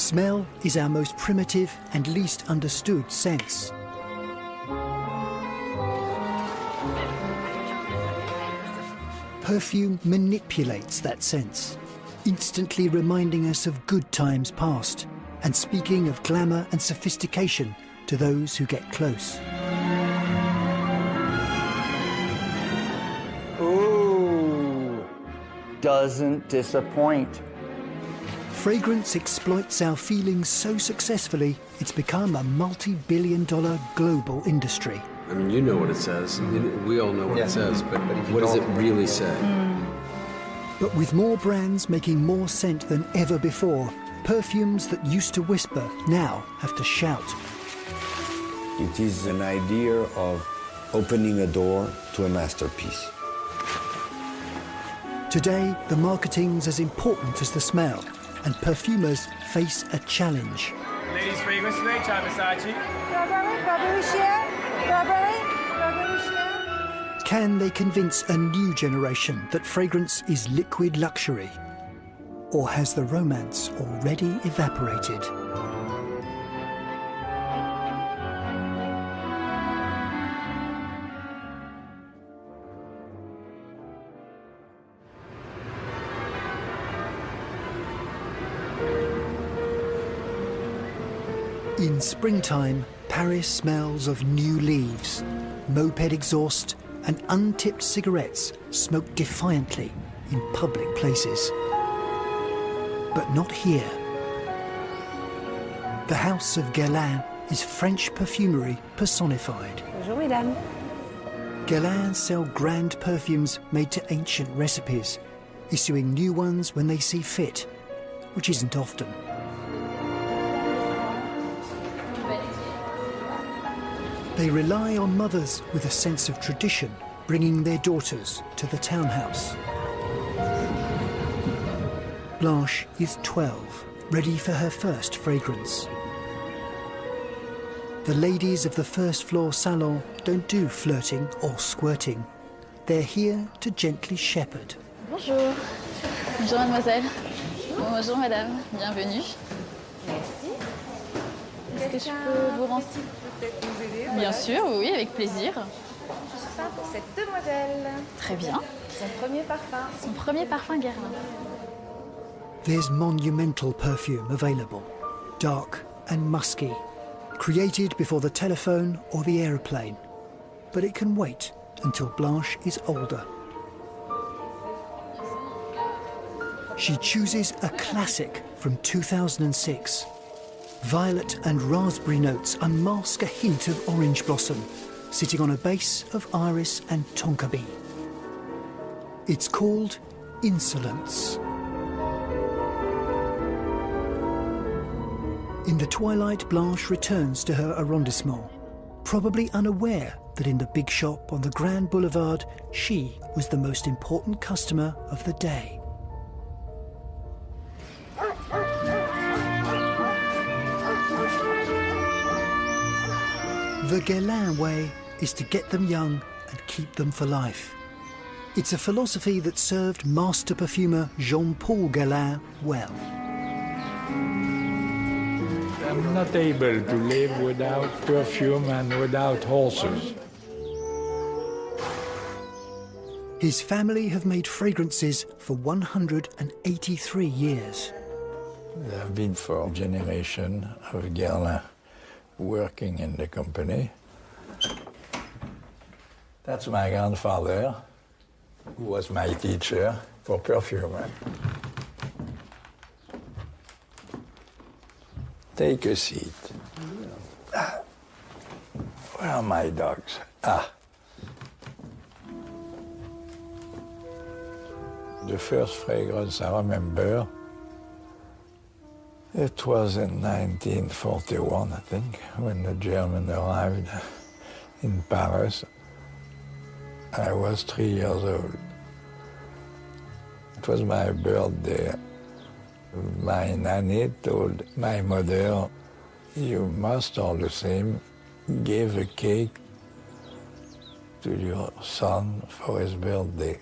Smell is our most primitive and least understood sense. Perfume manipulates that sense, instantly reminding us of good times past and speaking of glamour and sophistication to those who get close. Ooh, doesn't disappoint. Fragrance exploits our feelings so successfully, it's become a multi-billion-dollar global industry. I mean, you know what it says. We all know what it says, but what does it really say? But with more brands making more scent than ever before, perfumes that used to whisper now have to shout. It is an idea of opening a door to a masterpiece. Today, the marketing's as important as the smell, and perfumers face a challenge. Ladies' fragrance today, try Versace. Strawberry sheer, strawberry sheer. Can they convince a new generation that fragrance is liquid luxury? Or has the romance already evaporated? In springtime, Paris smells of new leaves, moped exhaust, and untipped cigarettes smoked defiantly in public places. But not here. The house of Guerlain is French perfumery personified. Bonjour, mesdames. Guerlain sell grand perfumes made to ancient recipes, issuing new ones when they see fit, which isn't often. They rely on mothers with a sense of tradition, bringing their daughters to the townhouse. Blanche is 12, ready for her first fragrance. The ladies of the first floor salon don't do flirting or squirting. They're here to gently shepherd. Bonjour. Bonjour, mademoiselle. Bonjour, madame. Bienvenue. Merci. Est-ce que je peux vous renseigner? Peut-être nous aider? Bien sûr, oui, avec plaisir. Ça pour cette demoiselle. Très bien. Son premier parfum. Son premier parfum Guerlain. There's monumental perfume available, dark and musky, created before the telephone or the aeroplane. But it can wait until Blanche is older. She chooses a classic from 2006. Violet and raspberry notes unmask a hint of orange blossom, sitting on a base of iris and tonka bean. It's called Insolence. In the twilight, Blanche returns to her arrondissement, probably unaware that in the big shop on the Grand Boulevard, she was the most important customer of the day. The Guerlain way is to get them young and keep them for life. It's a philosophy that served master perfumer Jean-Paul Guerlain well. I'm not able to live without perfume and without horses. His family have made fragrances for 183 years. There have been 4 generations of Guerlain working in the company. That's my grandfather, who was my teacher for perfume. Take a seat. Where are my dogs? The first fragrance I remember, it was in 1941, I think, when the Germans arrived in Paris. I was 3 years old. It was my birthday. My nanny told my mother, "You must all the same give a cake to your son for his birthday."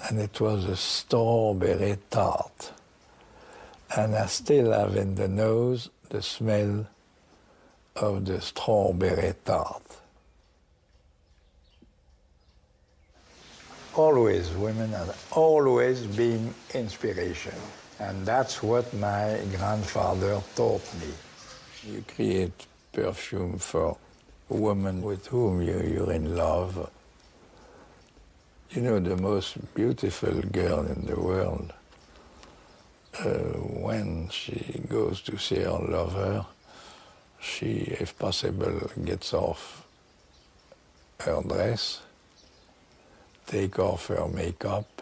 And it was a strawberry tart. and I still have in the nose the smell of the strawberry tart. Always, women have always been inspiration, and that's what my grandfather taught me. You create perfume for a woman with whom you're in love. You know, the most beautiful girl in the world, when she goes to see her lover, she, if possible, gets off her dress, take off her makeup.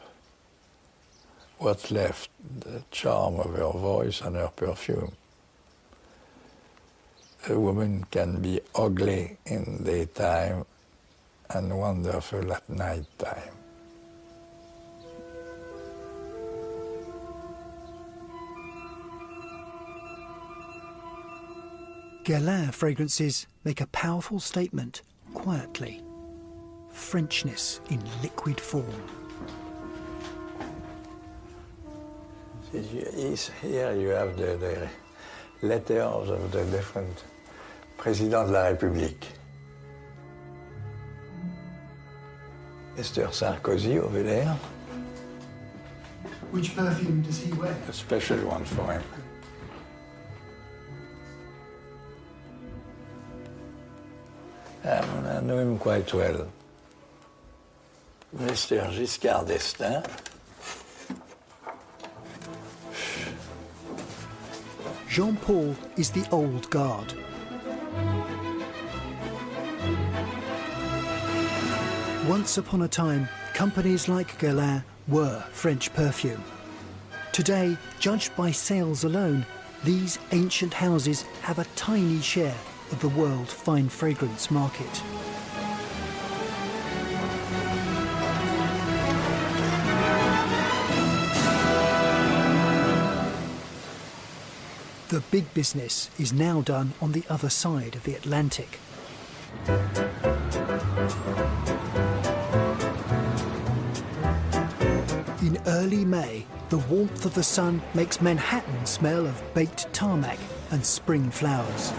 What's left? The charm of her voice and her perfume. A woman can be ugly in daytime and wonderful at night time. Guerlain fragrances make a powerful statement, quietly. Frenchness in liquid form. Here you have the letters of the different Présidents de la République. Mr. Sarkozy over there. Which perfume does he wear? A special one for him. I know him quite well. Mr. Giscard d'Estaing. Jean-Paul is the old guard. Once upon a time, companies like Guerlain were French perfume. Today, judged by sales alone, these ancient houses have a tiny share of the world fine fragrance market. The big business is now done on the other side of the Atlantic. In early May, the warmth of the sun makes Manhattan smell of baked tarmac and spring flowers.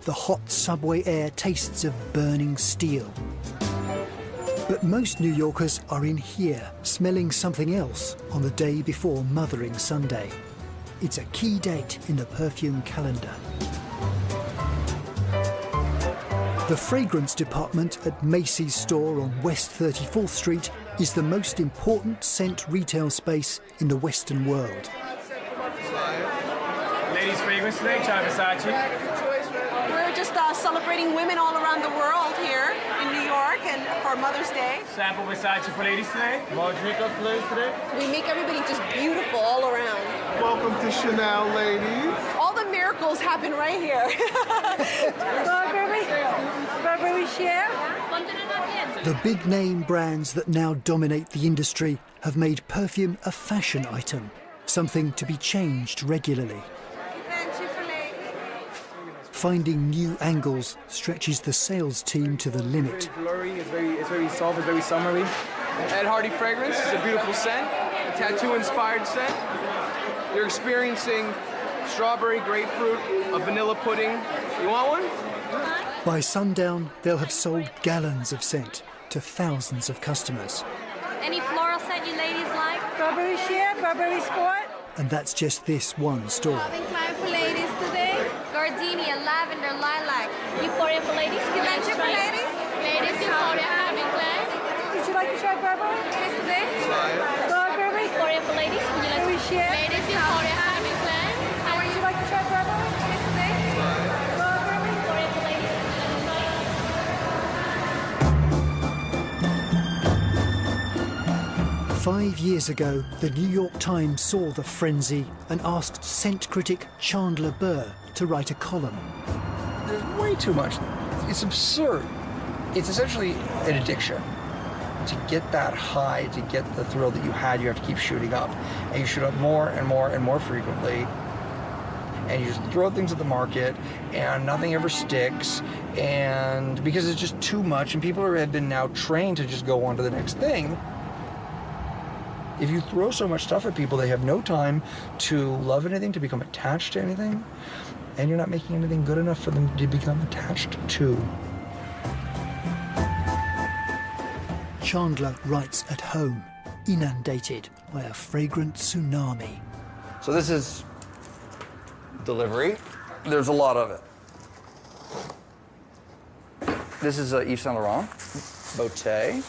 The hot subway air tastes of burning steel. But most New Yorkers are in here, smelling something else on the day before Mothering Sunday. It's a key date in the perfume calendar. The fragrance department at Macy's store on West 34th Street is the most important scent retail space in the Western world. Ladies fragrance today, try Versace. We're just celebrating women all around the world here in New York and for Mother's Day. Sample Versace for ladies today. Margarita for ladies today. We make everybody just beautiful all around. Welcome to Chanel, ladies. All the miracles happen right here. The big name brands that now dominate the industry have made perfume a fashion item, something to be changed regularly. Finding new angles stretches the sales team to the limit. It's very blurry, it's very soft, it's very summery. Ed Hardy fragrance is a beautiful scent, a tattoo-inspired scent. You're experiencing strawberry, grapefruit, a vanilla pudding. You want one? By sundown, they'll have sold gallons of scent to thousands of customers. Any floral scent you ladies like? Burberry Sheer, Burberry Sport. And that's just this one store. Calvin Klein for ladies today. Gardenia, lavender, lilac. Euphoria for ladies. Givenchy for ladies. Ladies, Euphoria, Calvin Klein. Would you like to try Burberry? Yes, today. Burberry. Euphoria for ladies. Would you like to Sheer. Ladies, Euphoria, Calvin Klein. How would you like to try Burberry? Yes, today. Burberry. Euphoria for ladies. 5 years ago, the New York Times saw the frenzy and asked scent critic Chandler Burr to write a column. There's way too much. It's absurd. It's essentially an addiction. To get that high, to get the thrill that you had, you have to keep shooting up. And you shoot up more and more and more frequently. And you just throw things at the market, and nothing ever sticks. And because it's just too much, and people have been now trained to just go on to the next thing, If you throw so much stuff at people, they have no time to love anything, to become attached to anything, and you're not making anything good enough for them to become attached to. Chandler writes at home, inundated by a fragrant tsunami. So this is delivery. There's a lot of it. This is Yves Saint Laurent, Beauté,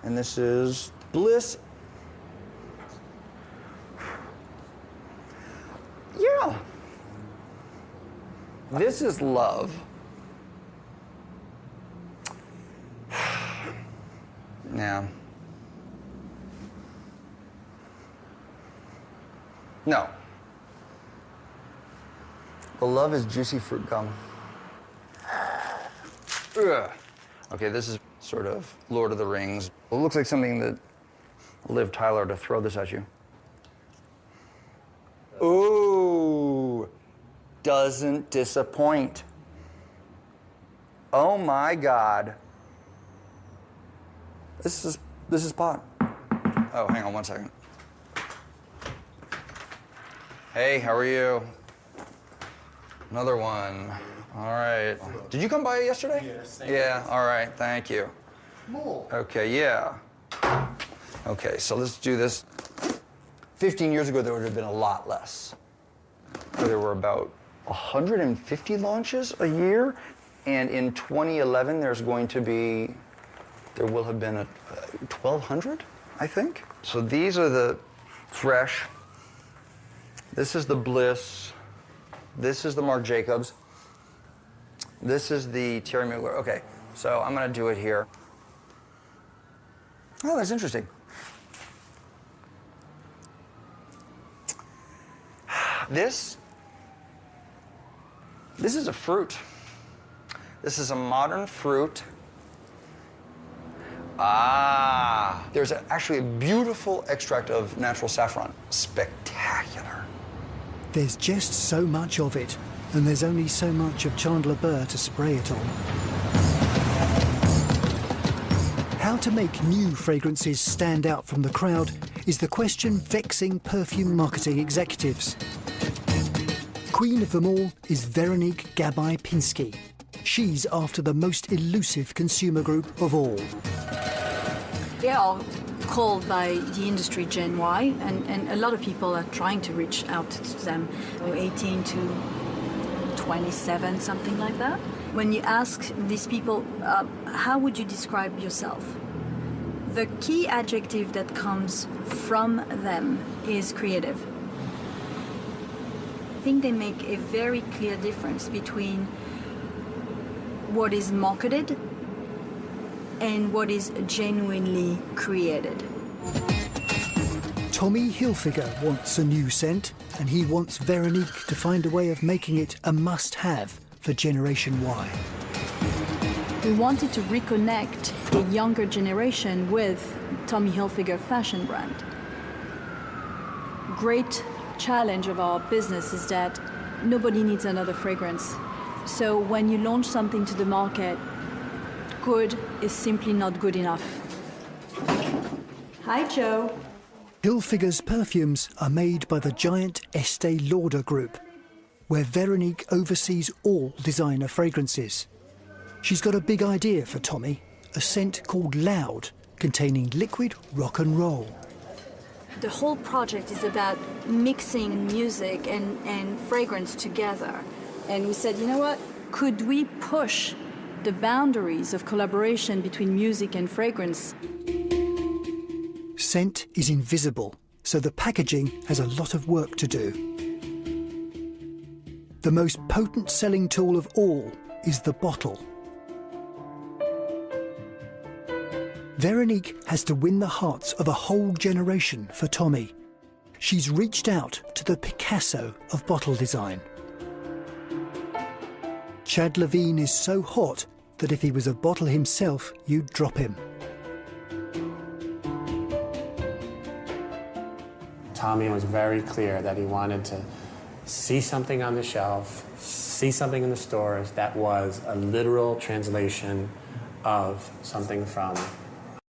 and this is Bliss. Yeah. This is Love. Yeah. No. The Love is Juicy Fruit Gum. Ugh. Okay, this is sort of Lord of the Rings. It looks like something that Liv Tyler to throw this at you. Ooh, doesn't disappoint. Oh my God. This is pot. Oh, hang on one second. Hey, how are you? Another one. All right. Did you come by yesterday? Yes. Yeah, all right, thank you. More. Okay, yeah. Okay, so let's do this. 15 years ago, there would have been a lot less. There were about 150 launches a year, and in 2011, there will have been 1,200, I think. So these are the fresh. This is the Bliss. This is the Marc Jacobs. This is the Thierry Mugler. Okay, so I'm gonna do it here. Oh, that's interesting. This is a fruit. This is a modern fruit. Ah, there's actually a beautiful extract of natural saffron. Spectacular. There's just so much of it, and there's only so much of Chandler Burr to spray it on. How to make new fragrances stand out from the crowd is the question vexing perfume marketing executives. Queen of them all is Veronique Gabai-Pinsky. She's after the most elusive consumer group of all. They are called by the industry Gen Y, and a lot of people are trying to reach out to them. 18 to 27, something like that. When you ask these people, how would you describe yourself? The key adjective that comes from them is creative. I think they make a very clear difference between what is marketed and what is genuinely created. Tommy Hilfiger wants a new scent, and he wants Veronique to find a way of making it a must-have for Generation Y. We wanted to reconnect the younger generation with Tommy Hilfiger fashion brand. Great challenge of our business is that nobody needs another fragrance. So when you launch something to the market, good is simply not good enough. Hi, Joe. Hilfiger's perfumes are made by the giant Estee Lauder Group, where Veronique oversees all designer fragrances. She's got a big idea for Tommy, a scent called Loud, containing liquid rock and roll. The whole project is about mixing music and fragrance together. And we said, you know what? Could we push the boundaries of collaboration between music and fragrance? Scent is invisible, so the packaging has a lot of work to do. The most potent selling tool of all is the bottle. Veronique has to win the hearts of a whole generation for Tommy. She's reached out to the Picasso of bottle design. Chad Levine is so hot that if he was a bottle himself, you'd drop him. Tommy was very clear that he wanted to see something on the shelf, see something in the stores that was a literal translation of something from